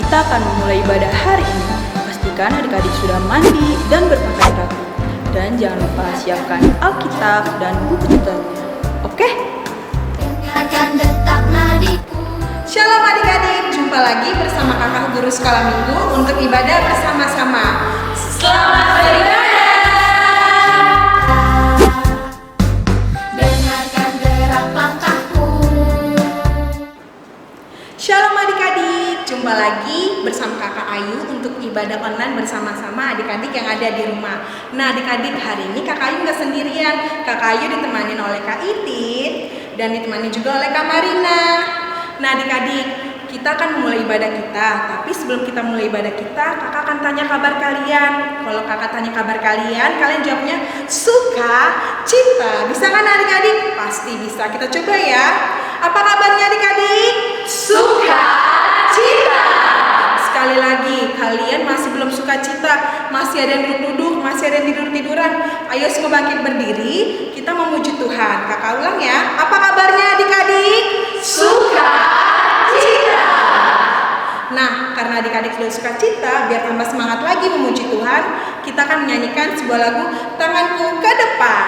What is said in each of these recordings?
kita akan memulai ibadah hari ini. Pastikan adik-adik sudah mandi dan berpakaian rapi. Dan jangan lupa siapkan Alkitab dan buku tutornya. Oke? Shalom adik-adik, jumpa lagi bersama kakak guru sekolah minggu untuk ibadah bersama-sama. Selamat beribadah. Dengarkan gerak langkahku. Shalom adik-adik, jumpa lagi bersama kakak Ayu untuk ibadah online bersama-sama adik-adik yang ada di rumah. Nah adik-adik, hari ini kakak Ayu nggak sendirian. Kakak Ayu ditemani oleh Kak Itin dan ditemani juga oleh Kak Marina. Nah adik-adik, kita akan memulai ibadah kita. Tapi sebelum kita mulai ibadah kita, kakak akan tanya kabar kalian. Kalau kakak tanya kabar kalian, kalian jawabnya suka, cita. Bisa kan adik-adik? Pasti bisa. Kita coba ya. Apa kabarnya adik-adik? Suka, cita. Sekali lagi, kalian masih belum suka cita, masih ada yang duduk-duduk, masih ada yang tidur-tiduran. Ayo semua bangkit berdiri, kita memuji Tuhan. Kakak ulang ya. Apa kabarnya adik-adik? Suka, cita. Nah, karena adik-adik sudah suka cita, biar tambah semangat lagi memuji Tuhan, kita akan menyanyikan sebuah lagu Tanganku ke Depan.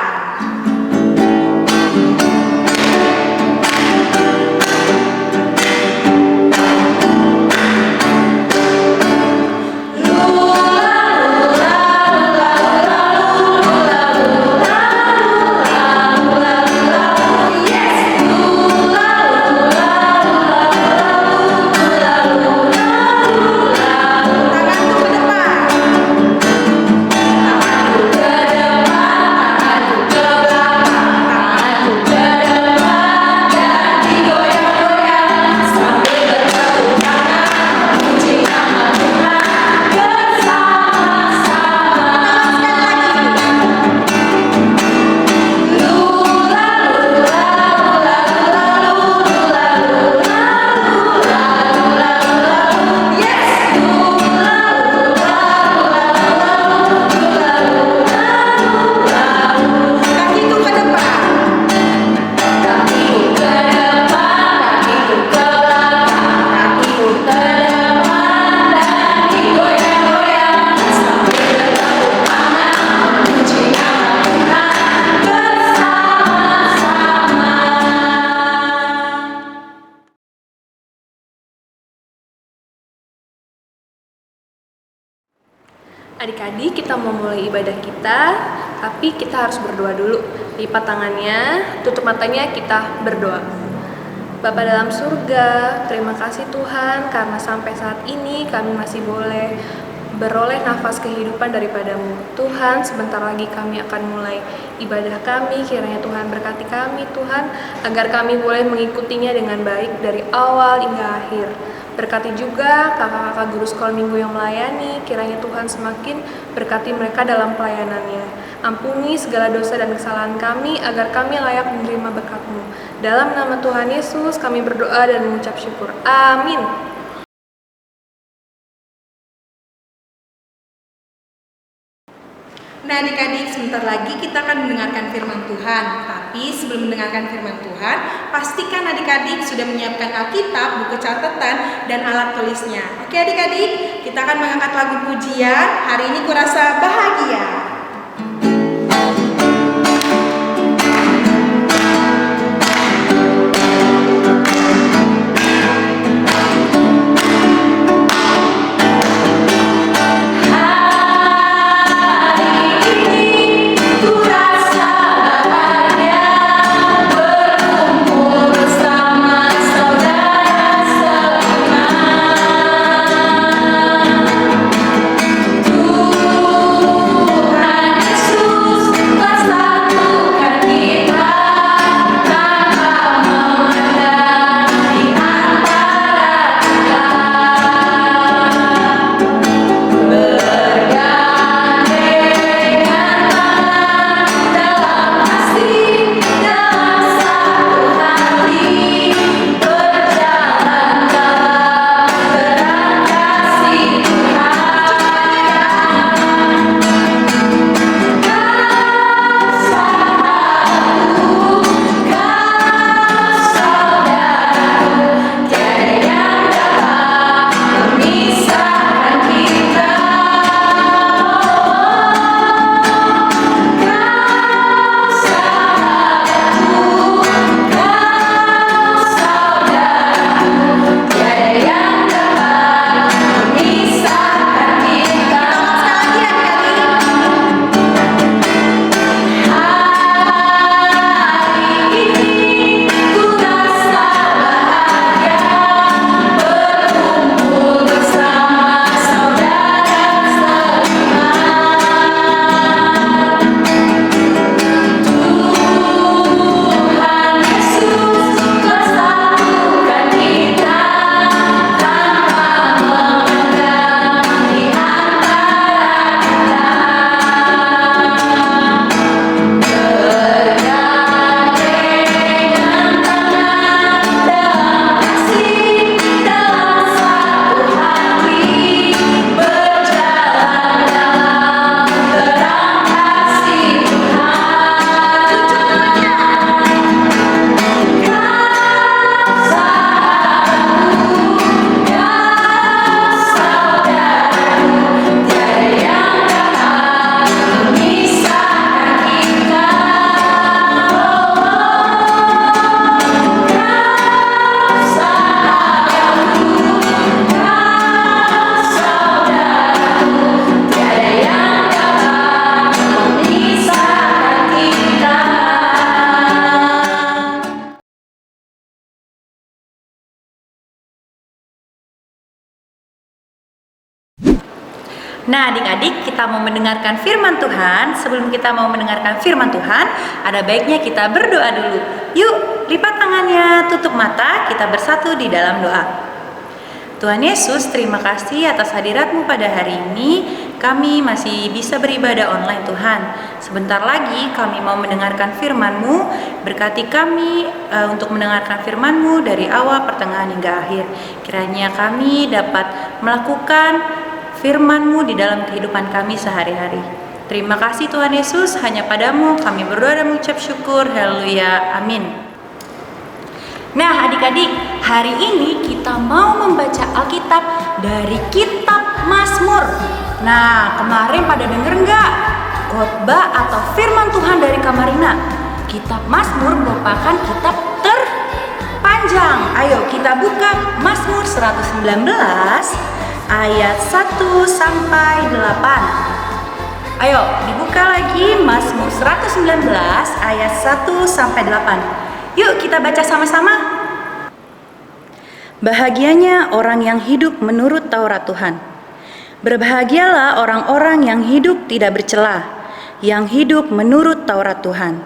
Adik-adik, kita mau mulai ibadah kita, tapi kita harus berdoa dulu. Lipat tangannya, tutup matanya, kita berdoa. Bapa dalam surga, terima kasih Tuhan karena sampai saat ini kami masih boleh beroleh nafas kehidupan daripadamu. Tuhan, sebentar lagi kami akan mulai ibadah kami. Kiranya Tuhan berkati kami Tuhan, agar kami boleh mengikutinya dengan baik dari awal hingga akhir. Berkati juga kakak-kakak guru sekolah minggu yang melayani. Kiranya Tuhan semakin berkati mereka dalam pelayanannya. Ampuni segala dosa dan kesalahan kami, agar kami layak menerima berkat-Mu. Dalam nama Tuhan Yesus kami berdoa dan mengucap syukur. Amin. Nah adik-adik, sebentar lagi kita akan mendengarkan firman Tuhan. Tapi sebelum mendengarkan firman Tuhan, pastikan adik-adik sudah menyiapkan Alkitab, buku catatan, dan alat tulisnya. Oke adik-adik, kita akan mengangkat lagu pujian. Hari ini kurasa bahagia. Tuhan Nah, adik-adik, kita mau mendengarkan firman Tuhan. Sebelum kita mau mendengarkan firman Tuhan, ada baiknya kita berdoa dulu. Yuk, lipat tangannya, tutup mata, kita bersatu di dalam doa. Tuhan Yesus, terima kasih atas hadirat-Mu pada hari ini. Kami masih bisa beribadah online, Tuhan. Sebentar lagi kami mau mendengarkan firman-Mu. Berkati kami untuk mendengarkan firman-Mu dari awal, pertengahan hingga akhir. Kiranya kami dapat melakukan firman-Mu di dalam kehidupan kami sehari-hari. Terima kasih Tuhan Yesus, hanya padamu kami berdoa dan mengucap syukur. Haleluya, amin. Nah, adik-adik, hari ini kita mau membaca Alkitab dari kitab Mazmur. Nah, kemarin pada denger nggak khotbah atau firman Tuhan dari Kamarina? Kitab Mazmur merupakan kitab terpanjang. Ayo kita buka Mazmur 119 ayat 1 sampai 8. Ayo dibuka lagi Mazmur 119 ayat 1 sampai 8. Yuk kita baca sama-sama. Bahagianya orang yang hidup menurut Taurat Tuhan. Berbahagialah orang-orang yang hidup tidak bercela, yang hidup menurut Taurat Tuhan.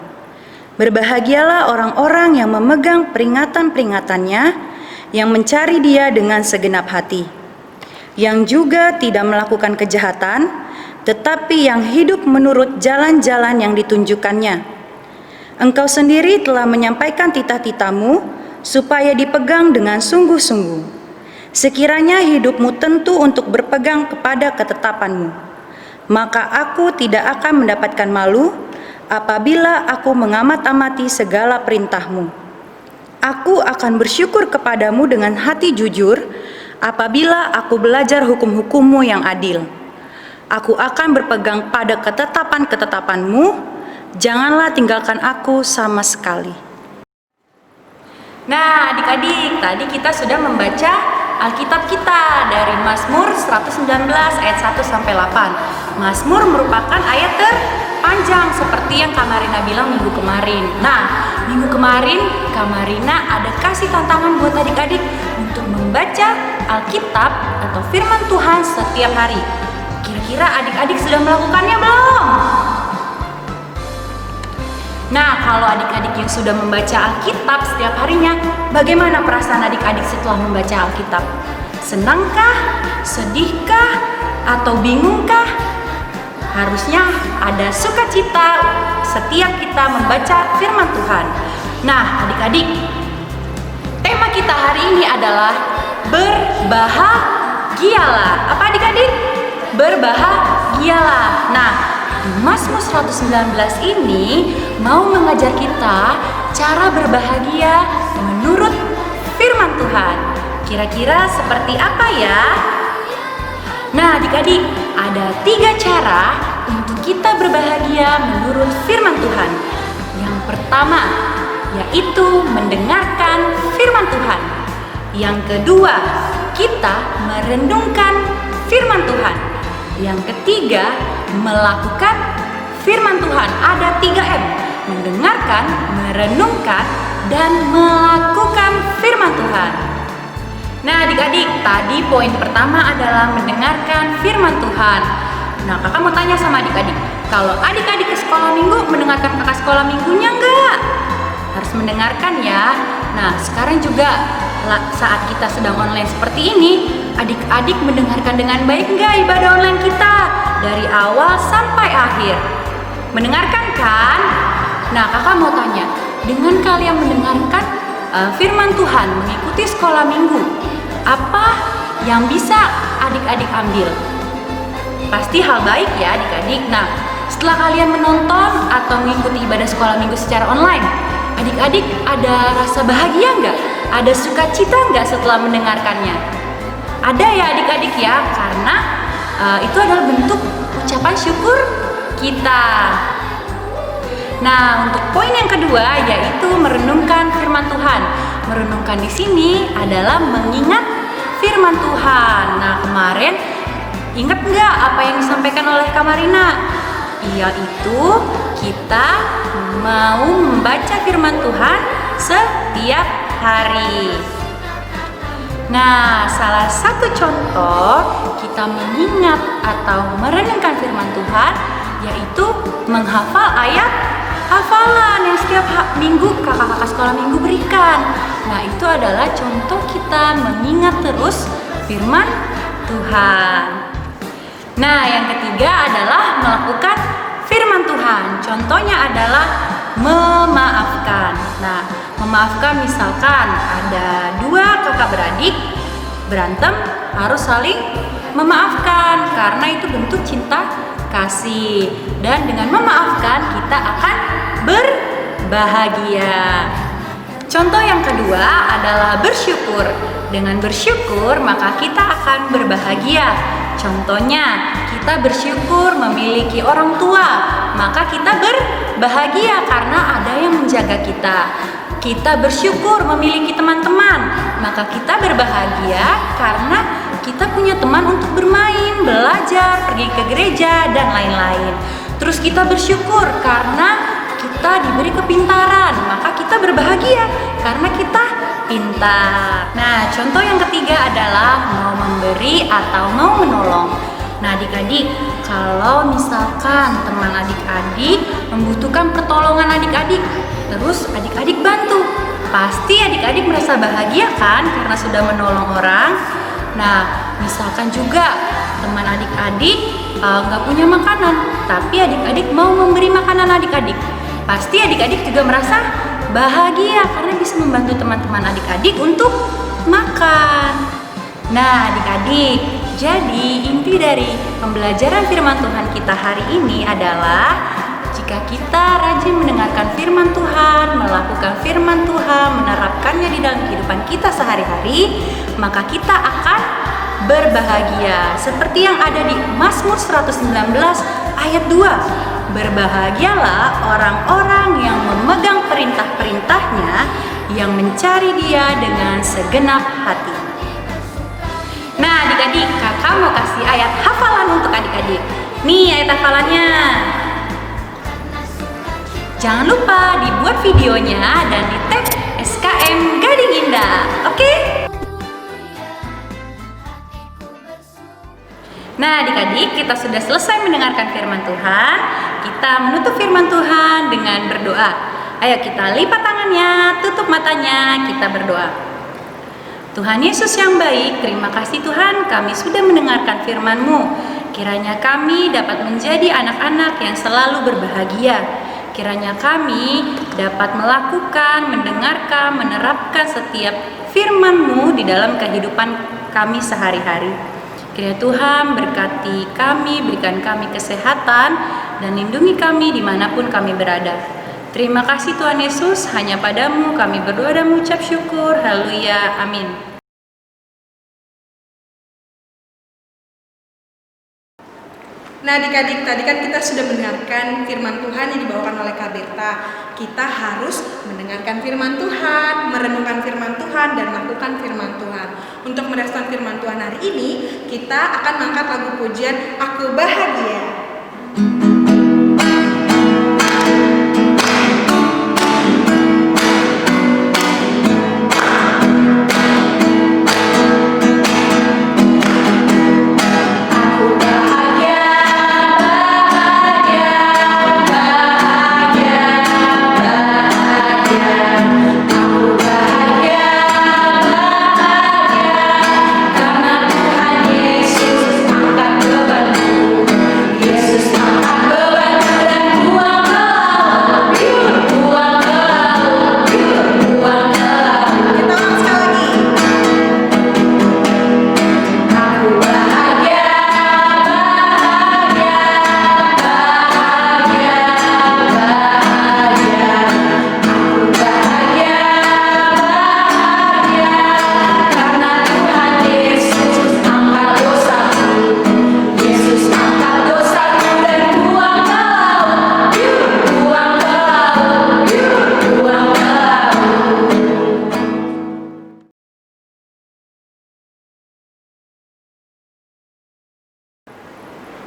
Berbahagialah orang-orang yang memegang peringatan-peringatannya, yang mencari Dia dengan segenap hati, yang juga tidak melakukan kejahatan, tetapi yang hidup menurut jalan-jalan yang ditunjukkannya. Engkau sendiri telah menyampaikan titah-titah-Mu supaya dipegang dengan sungguh-sungguh. Sekiranya hidupmu tentu untuk berpegang kepada ketetapan-Mu, maka aku tidak akan mendapatkan malu apabila aku mengamat-amati segala perintah-Mu. Aku akan bersyukur kepadamu dengan hati jujur apabila aku belajar hukum-hukum-Mu yang adil. Aku akan berpegang pada ketetapan-ketetapan-Mu. Janganlah tinggalkan aku sama sekali. Nah, adik-adik, tadi kita sudah membaca Alkitab kita dari Mazmur 119 ayat 1 sampai 8. Mazmur merupakan ayat terpanjang seperti yang Kamarina bilang minggu kemarin. Nah, minggu kemarin Kamarina ada kasih tantangan buat adik-adik untuk membaca Alkitab atau firman Tuhan setiap hari. Kira-kira adik-adik sudah melakukannya belum? Nah, kalau adik-adik yang sudah membaca Alkitab setiap harinya, bagaimana perasaan adik-adik setelah membaca Alkitab? Senangkah? Sedihkah? Atau bingungkah? Harusnya ada sukacita setiap kita membaca firman Tuhan. Nah, adik-adik, tema kita hari ini adalah berbahagialah. Apa adik-adik? Berbahagialah. Nah, Mazmur 119 ini mau mengajar kita cara berbahagia menurut firman Tuhan. Kira-kira seperti apa ya? Nah, adik-adik, ada 3 cara untuk kita berbahagia menurut firman Tuhan. Yang pertama, yaitu mendengarkan firman Tuhan. Yang kedua, kita merenungkan firman Tuhan. Yang ketiga, melakukan firman Tuhan. Ada 3M: mendengarkan, merenungkan, dan melakukan firman Tuhan. Nah, adik-adik, tadi poin pertama adalah mendengarkan firman Tuhan. Nah, kakak mau tanya sama adik-adik, kalau adik-adik ke sekolah minggu, mendengarkan kakak sekolah minggunya enggak? Harus mendengarkan ya. Nah, sekarang juga saat kita sedang online seperti ini, adik-adik mendengarkan dengan baik enggak ibadah online kita? Dari awal sampai akhir. Mendengarkan kan? Nah, kakak mau tanya, dengan kalian mendengarkan firman Tuhan, mengikuti sekolah minggu, apa yang bisa adik-adik ambil? Pasti hal baik ya adik-adik. Nah, setelah kalian menonton atau mengikuti ibadah sekolah minggu secara online, adik-adik ada rasa bahagia nggak? Ada sukacita nggak setelah mendengarkannya? Ada ya adik-adik ya, karena itu adalah bentuk ucapan syukur kita. Nah, untuk poin yang kedua yaitu merenungkan firman Tuhan. Merenungkan di sini adalah mengingat firman Tuhan. Nah, kemarin ingat nggak apa yang disampaikan oleh Kamarina? Yaitu kita mau membaca firman Tuhan setiap hari. Nah, salah satu contoh kita mengingat atau merenungkan firman Tuhan yaitu menghafal ayat hafalan yang setiap minggu kakak-kakak sekolah minggu berikan. Nah, itu adalah contoh kita mengingat terus firman Tuhan. Nah, yang ketiga adalah melakukan firman Tuhan. Contohnya adalah memaafkan. Nah, memaafkan misalkan ada dua kakak beradik berantem, harus saling memaafkan karena itu bentuk cinta kasih. Dan dengan memaafkan kita akan berbahagia. Contoh yang kedua adalah bersyukur. Dengan bersyukur maka kita akan berbahagia. Contohnya, kita bersyukur memiliki orang tua, maka kita berbahagia karena ada yang menjaga kita. Kita bersyukur memiliki teman-teman, maka kita berbahagia karena kita punya teman untuk bermain, belajar, pergi ke gereja, dan lain-lain. Terus kita bersyukur karena kita diberi kepintaran, maka kita berbahagia karena kita pintar. Nah, contoh yang ketiga adalah mau memberi atau mau menolong. Nah, adik-adik, kalau misalkan teman adik-adik membutuhkan pertolongan adik-adik, terus adik-adik bantu, pasti adik-adik merasa bahagia kan karena sudah menolong orang. Nah, misalkan juga teman adik-adik nggak punya makanan, tapi adik-adik mau memberi makanan adik-adik, pasti adik-adik juga merasa bahagia karena bisa membantu teman-teman adik-adik untuk makan. Nah, adik-adik, jadi inti dari pembelajaran firman Tuhan kita hari ini adalah jika kita rajin mendengarkan firman Tuhan, melakukan firman Tuhan, menerapkannya di dalam kehidupan kita sehari-hari, maka kita akan berbahagia. Seperti yang ada di Mazmur 119 ayat 2. Berbahagialah orang-orang yang memegang perintah-perintahnya, yang mencari Dia dengan segenap hati. Nah, adik-adik, kakak mau kasih ayat hafalan untuk adik-adik. Nih ayat hafalannya. Jangan lupa dibuat videonya dan di tag SKM Gading Indah, oke? Nah, adik-adik, kita sudah selesai mendengarkan firman Tuhan. Kita menutup firman Tuhan dengan berdoa. Ayo kita lipat tangannya, tutup matanya, kita berdoa. Tuhan Yesus yang baik, terima kasih Tuhan, kami sudah mendengarkan firman-Mu. Kiranya kami dapat menjadi anak-anak yang selalu berbahagia. Kiranya kami dapat melakukan, mendengarkan, menerapkan setiap firman-Mu di dalam kehidupan kami sehari-hari. Kiranya Tuhan berkati kami, berikan kami kesehatan, dan lindungi kami dimanapun kami berada. Terima kasih Tuhan Yesus, hanya padamu kami berdoa dan mengucap syukur. Haleluya, amin. Nah, adik-adik, tadi kan kita sudah mendengarkan firman Tuhan yang dibawakan oleh Kak Berta. Kita harus mendengarkan firman Tuhan, merenungkan firman Tuhan, dan melakukan firman Tuhan. Untuk merespon firman Tuhan hari ini, kita akan mengangkat lagu pujian Aku Bahagia.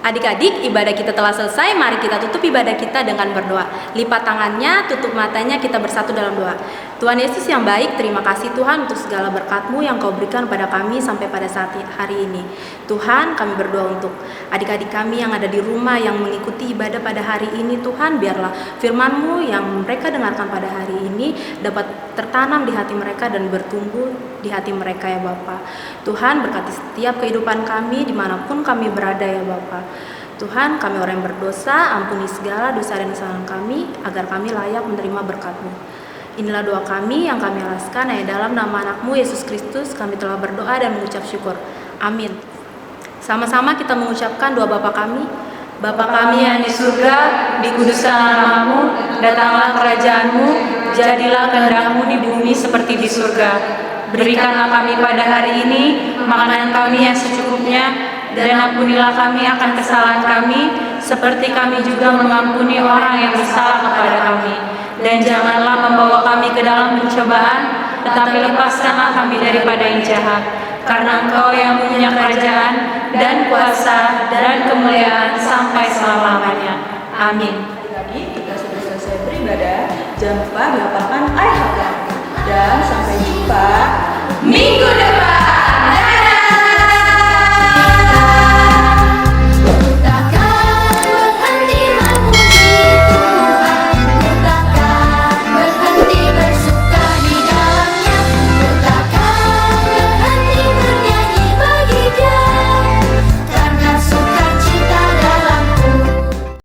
Adik-adik, ibadah kita telah selesai. Mari kita tutup ibadah kita dengan berdoa. Lipat tangannya, tutup matanya, kita bersatu dalam doa. Tuhan Yesus yang baik, terima kasih Tuhan untuk segala berkat-Mu yang Kau berikan pada kami sampai pada saat hari ini. Tuhan, kami berdoa untuk adik-adik kami yang ada di rumah yang mengikuti ibadah pada hari ini. Tuhan, biarlah firman-Mu yang mereka dengarkan pada hari ini dapat tertanam di hati mereka dan bertumbuh di hati mereka ya Bapa. Tuhan, berkati setiap kehidupan kami dimanapun kami berada ya Bapa. Tuhan, kami orang yang berdosa, ampuni segala dosa dan kesalahan kami agar kami layak menerima berkat-Mu. Inilah doa kami yang kami alaskan hanya dalam nama anak-Mu Yesus Kristus kami telah berdoa dan mengucap syukur. Amin. Sama-sama kita mengucapkan doa Bapa kami. Bapa kami yang di surga, dikuduskanlah nama-Mu, datanglah kerajaan-Mu, jadilah kehendak-Mu di bumi seperti di surga. Berikanlah kami pada hari ini makanan kami yang secukupnya, dan ampunilah kami akan kesalahan kami, seperti kami juga mengampuni orang yang bersalah kepada kami. Dan janganlah membawa kami ke dalam pencobaan, tetapi lepaskanlah kami daripada yang jahat. Karena Engkau yang punya kerajaan, dan kuasa, dan kemuliaan sampai selama-lamanya. Amin. Tadi kita sudah selesai beribadah, jangan lupa diapakan ayat dan sampai jumpa Minggu depan.